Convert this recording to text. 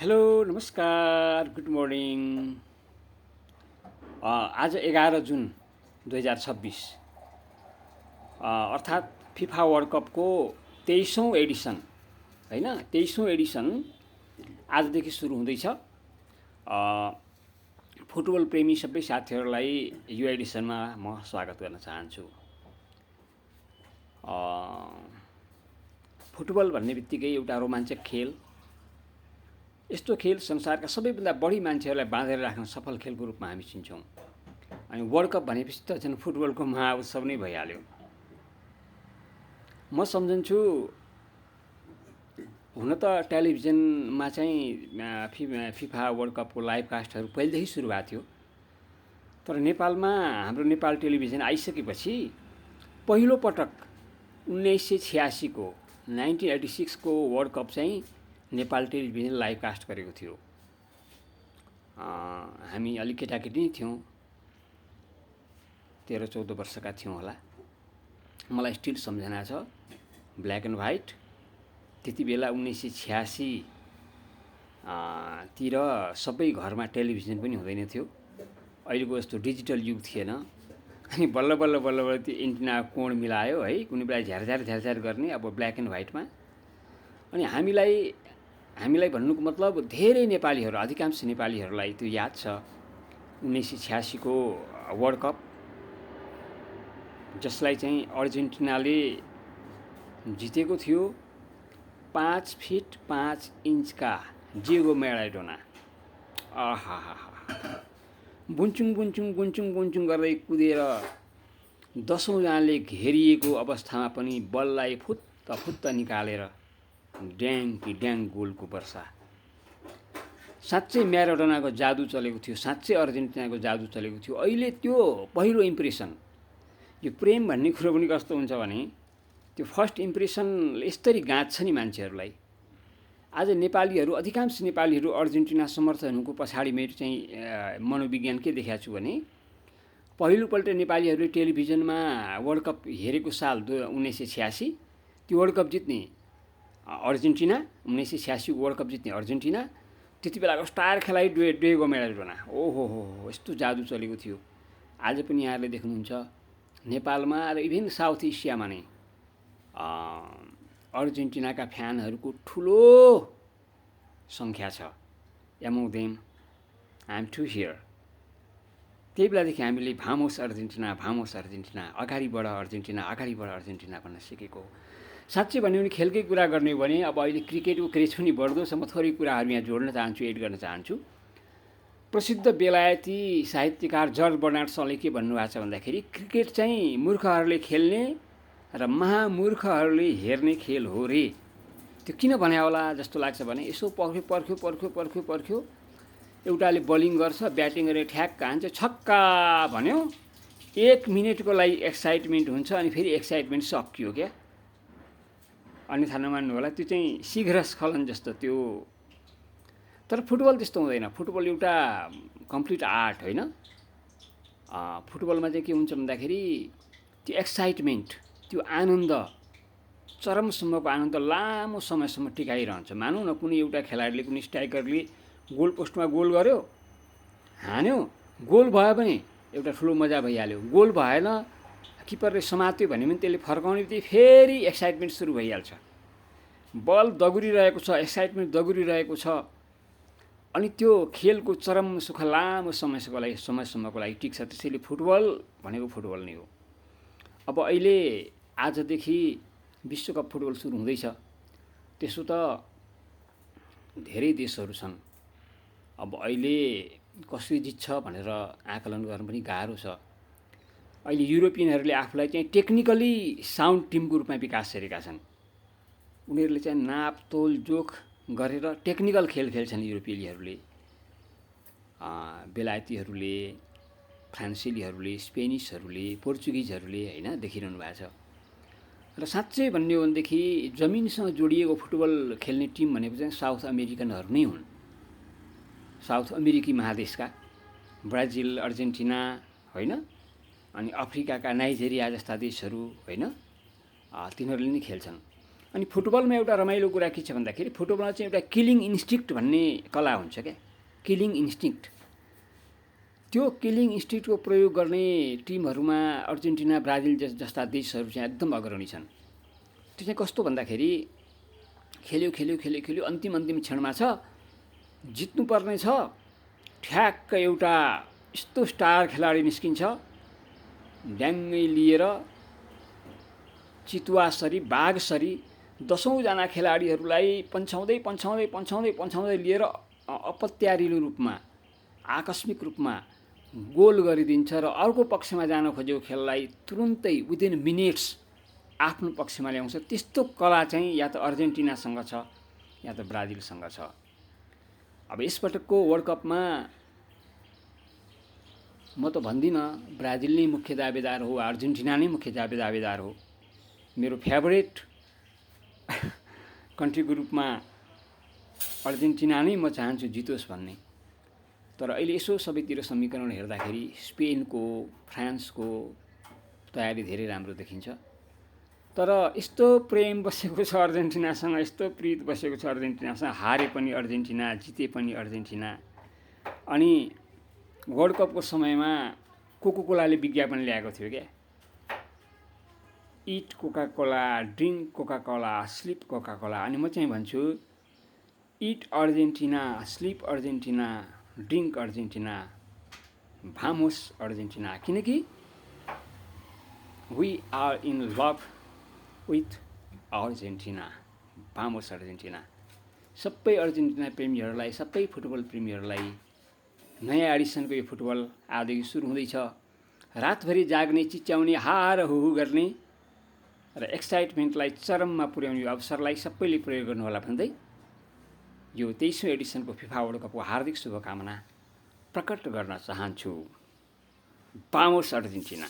Hello नमस्कार good morning. आज 11 जुन 2026 अर्थात् फिफा वर्ल्ड कपको 23औं एडिसन होइन 23औं एडिसन आजदेखि सुरु हुँदैछ। फुटबल प्रेमी सबै साथीहरूलाई यो एडिसनमा म स्वागत गर्न चाहन्छु। फुटबल भन्ने बित्तिकै एउटा रोमाञ्चक खेल, यस्तो खेल संसारका सबैभन्दा बढी मान्छेहरूलाई बाँधेर राख्न सफल खेलको रूपमा हामी चिन्छौँ। अनि वर्ल्ड कप भनेपछि त झन् फुटबलको महाउत्सव नै भइहाल्यो। म सम्झन्छु हुन त टेलिभिजनमा चाहिँ फिफा वर्ल्ड कपको लाइभ कास्टहरू पहिलेदेखि सुरु भएको थियो, तर नेपालमा हाम्रो नेपाल टेलिभिजन आइसकेपछि पहिलोपटक 1986को 1986को वर्ल्ड कप चाहिँ नेपाल टेलिभिजन लाइभ कास्ट गरेको थियो। हामी अलिक केटाकेटी नै थियौँ, 13-14 वर्षका थियौँ होला। मलाई स्टिल सम्झना छ, ब्ल्याक एन्ड व्हाइट। त्यति बेला 1986 तिर सबै घरमा टेलिभिजन पनि हुँदैन थियो, अहिलेको जस्तो डिजिटल युग थिएन। अनि बल्ल बल्ल बल्ल बल्ल त्यो एन्टिना कोण मिलायो है, कुनै बेला झ्यार गर्ने, अब ब्ल्याक एन्ड व्हाइटमा। अनि हामीलाई भन्नुको मतलब धेरै नेपालीहरू, अधिकांश नेपालीहरूलाई त्यो याद छ 1986को वर्ल्ड कप, जसलाई चाहिँ अर्जेन्टिनाले जितेको थियो 5 फिट 5 इन्चका डिएगो म्याराडोना। आहा, बुन्चुङ बुन्चुङ गुन्चुङ गुन्चुङ गर्दै कुदेर 10औं जनाले घेरिएको अवस्थामा पनि बललाई फुत्त फुत्त निकालेर ड्याङ कि ड्याङ गोलको वर्षा। साँच्चै म्याराडोनाको जादु चलेको थियो, साँच्चै अर्जेन्टिनाको जादु चलेको थियो। अहिले त्यो पहिलो इम्प्रेसन, यो प्रेम भन्ने कुरो पनि कस्तो हुन्छ भने त्यो फर्स्ट इम्प्रेसनले यसरी गाँच्छ नि मान्छेहरूलाई। आज नेपालीहरू, अधिकांश नेपालीहरू अर्जेन्टिना समर्थकहरूको पछाडि मेरो चाहिँ मनोविज्ञान के देखाएको छु भने, पहिलोपल्ट नेपालीहरूले टेलिभिजनमा वर्ल्ड कप हेरेको साल 1986, त्यो वर्ल्ड कप जित्ने अर्जेन्टिना, 1986 वर्ल्ड कप जित्ने अर्जेन्टिना। त्यति बेलाको स्टार खेलाडी डिएगो म्याराडोना। ओहो हो, यस्तो जादु चलेको थियो। आज पनि यहाँहरूले देख्नुहुन्छ नेपालमा र इभेन साउथ एसियामा नै अर्जेन्टिनाका फ्यानहरूको ठुलो सङ्ख्या छ। Among them I am to here. त्यही बेलादेखि हामीले भामोस अर्जेन्टिना, अगाडि बढ अर्जेन्टिना भन्न सिकेको। साँच्चै भन्यो भने खेलकै कुरा गर्ने हो भने अब अहिले क्रिकेटको क्रेज पनि बढ्दो छ। म थोरै कुराहरू यहाँ जोड्न चाहन्छु, एड गर्न चाहन्छु। प्रसिद्ध बेलायती साहित्यकार जर्ज बर्नार्ड सले के भन्नुभएको छ भन्दाखेरि, क्रिकेट चाहिँ मूर्खहरूले खेल्ने र महामूर्खहरूले हेर्ने खेल हो रे। त्यो किन भने होला जस्तो लाग्छ भने, यसो पर्ख्यो, एउटाले बलिङ गर्छ, ब्याटिङ गरेर ठ्याक्क हान्छ, छक्का भन्यो, 1 मिनटको लागि एक्साइटमेन्ट हुन्छ, अनि फेरि एक्साइटमेन्ट सकियो क्या। अन्यथा नमान्नु होला, त्यो चाहिँ शीघ्र स्खलन जस्तो त्यो। तर फुटबल त्यस्तो हुँदैन। फुटबल एउटा कम्प्लिट आर्ट होइन। फुटबलमा चाहिँ के हुन्छ भन्दाखेरि त्यो एक्साइटमेन्ट, त्यो आनन्द, चरमसम्मको आनन्द लामो समयसम्म टिकाइरहन्छ। मानौँ न कुनै एउटा खेलाडीले, कुनै स्ट्राइकरले गोल पोस्टमा गोल गर्यो, हान्यो, गोल भयो भने एउटा ठुलो मजा भइहाल्यो। गोल भएन, किपरले समात्यो भने पनि त्यसले फर्काउने बित्तिकै फेरि एक्साइटमेन्ट सुरु भइहाल्छ। बल दगुरिरहेको छ, एक्साइटमेन्ट दगुरिरहेको छ, अनि त्यो खेलको चरम सुख लामो समयसम्मको लागि टिक्छ। त्यसैले फुटबल भनेको फुटबल नै हो। अब अहिले आजदेखि विश्वकप फुटबल सुरु हुँदैछ। त्यसो त धेरै देशहरू छन्। अब अहिले कसले जित्छ भनेर आकलन गर्न पनि गाह्रो छ। अहिले युरोपियनहरूले आफूलाई चाहिँ टेक्निकली साउन्ड टिमको रूपमा विकास गरेका छन्। उनीहरूले चाहिँ नापतोल जोख गरेर टेक्निकल खेल खेल्छन् युरोपेलीहरूले, बेलायतीहरूले, फ्रान्सेलीहरूले, स्पेनिसहरूले, पोर्चुगिजहरूले होइन, देखिरहनु भएको छ। र साँच्चै भन्ने हो भनेदेखि जमिनसँग जोडिएको फुटबल खेल्ने टिम भनेको चाहिँ साउथ अमेरिकनहरू नै हुन्। साउथ अमेरिकी महादेशका ब्राजिल, अर्जेन्टिना होइन, अनि अफ्रिकाका नाइजेरिया जस्ता देशहरू होइन, तिनीहरूले नै खेल्छन्। अनि फुटबलमा एउटा रमाइलो कुरा के छ भन्दाखेरि फुटबलमा चाहिँ एउटा किलिङ इन्स्टिक्ट भन्ने कला हुन्छ क्या, किलिङ इन्स्टिक्ट। त्यो किलिङ इन्स्टिक्टको प्रयोग गर्ने टिमहरूमा अर्जेन्टिना, ब्राजिल जस्ता देशहरू चाहिँ एकदम अग्रणी छन्। त्यो चाहिँ कस्तो भन्दाखेरि खेल्यो अन्तिम क्षणमा छ, जित्नुपर्ने छ, ठ्याक्क एउटा यस्तो स्टार खेलाडी निस्किन्छ, ड्याङ्गै लिएर चितुवासरी बाघसरी 10औँजना खेलाडीहरूलाई पन्छाउँदै लिएर अपत्यारिलो रूपमा, आकस्मिक रूपमा गोल गरिदिन्छ र अर्को पक्षमा जान खोजेको खेललाई तुरुन्तै विदिन मिनेट्स आफ्नो पक्षमा ल्याउँछ। त्यस्तो कला चाहिँ या त अर्जेन्टिनासँग छ या त ब्राजिलसँग छ। अब यसपटकको वर्ल्ड कपमा म त भन्दिनँ ब्राजिल नै मुख्य दावेदार हो, अर्जेन्टिना नै मुख्य दावेदार हो। मेरो फेभरेट कन्ट्रीको रूपमा अर्जेन्टिना नै म चाहन्छु जितोस् भन्ने। तर अहिले यसो सबैतिर समीकरण हेर्दाखेरि स्पेनको, फ्रान्सको तयारी धेरै राम्रो देखिन्छ। तर यस्तो प्रेम बसेको छ अर्जेन्टिनासँग, यस्तो प्रीत बसेको छ अर्जेन्टिनासँग, हारे पनि अर्जेन्टिना, जिते पनि अर्जेन्टिना। अनि वर्ल्ड कपको समयमा कोकाकोलाले विज्ञापन ल्याएको थियो क्या, eat Coca Cola, drink Coca Cola, sleep Coca Cola. अनि म चाहिँ भन्छु eat Argentina, sleep Argentina, drink Argentina, भामोस अर्जेन्टिना। किनकि we are in love with Argentina, भामोस अर्जेन्टिना। सबै अर्जेन्टिना प्रेमीहरूलाई, सबै फुटबल प्रेमीहरूलाई नयाँ एडिसनको यो फुटबल आजदेखि सुरु हुँदैछ। रातभरि जाग्ने, चिच्याउने, हार हुहु गर्ने र एक्साइटमेन्टलाई चरममा पुर्याउने अवसरलाई सबैले प्रयोग गर्नुहोला भन्दै यो 23औँ एडिसनको फिफा वर्ल्ड कपको हार्दिक शुभकामना प्रकट गर्न चाहन्छु। भामोस अर्जेन्टिना।